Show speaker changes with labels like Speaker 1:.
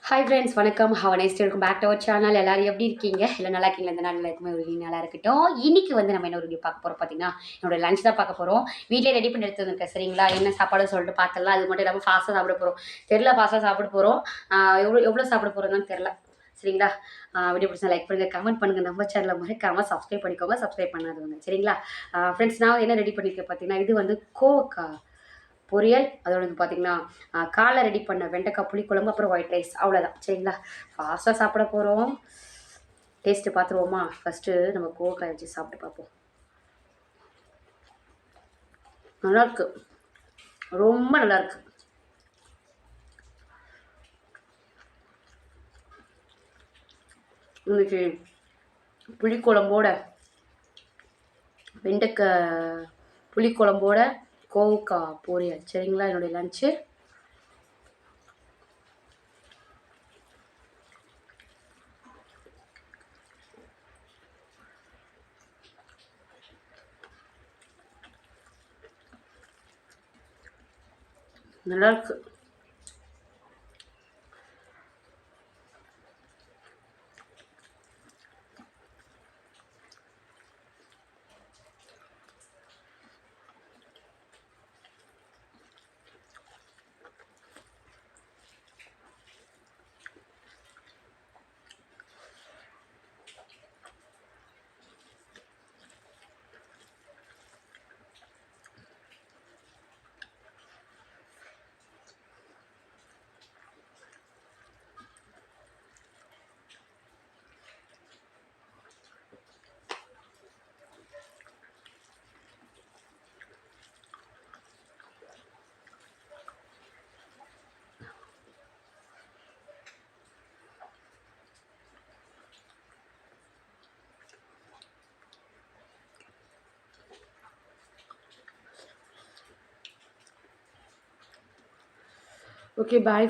Speaker 1: Hi friends வணக்கம். Have a nice day. Welcome back to our channel. எல்லாரும் எப்படி இருக்கீங்க? எல்லாம் நல்லா இருக்கீங்களா? இந்த நாள் எல்லாருக்குமே ஒரு நல்லா இருக்கட்டும். இன்னைக்கு வந்து நம்ம என்ன ஒரு வீடியோ பார்க்க போறோம் பார்த்தீங்கன்னா, என்னோட லஞ்ச் தான் பார்க்க போறோம். வீட்லயே ரெடி பண்ணி எடுத்து வந்திருக்கேன் சரிங்களா? என்ன சாப்பாடுன்னு சொல்லிட்டு பார்த்துடலாம். அது மட்டும் இல்லாமல் ஃபாஸ்ட்டாக சாப்பிட போறோம். தெரில ஃபாஸ்ட்டாக சாப்பிட போறோம். எவ்வளோ சாப்பிட போறோம்னு தெரில. சரிங்களா? வீடியோ பிடிச்சா லைக் பண்ணுங்க, கமெண்ட் பண்ணுங்க. நம்ம சேனலை மறக்காம சப்ஸ்கிரைப் பண்ணிக்கோங்க. சப்ஸ்கிரைப் பண்ணாதவங்க சரிங்களா? ஃப்ரெண்ட்ஸ் நான் என்ன ரெடி பண்ணியிருக்கேன் பார்த்தீங்கன்னா, இது வந்து கோவக்காய் பொரியல். அதோட வந்து பார்த்தீங்கன்னா, காலைல ரெடி பண்ண வெண்டைக்காய் புளிக்குழம்பு, அப்புறம் ஒயிட் ரைஸ் அவ்வளோதான் சரிங்களா? ஃபாஸ்ட்டாக சாப்பிட போகிறோம். டேஸ்ட்டு பார்த்துருவோமா? ஃபஸ்ட்டு நம்ம கோவக்காய் வச்சு சாப்பிட்டு பார்ப்போம். நல்லாயிருக்கு, ரொம்ப நல்லாயிருக்கு. இன்னைக்கு புளிக்குழம்போட வெண்டைக்காய் புளிக்குழம்போட கோவக்காய் பொரியல் சரிங்களா? என்னுடைய லஞ்சு. நல்லாயிருக்கு. Okay bye.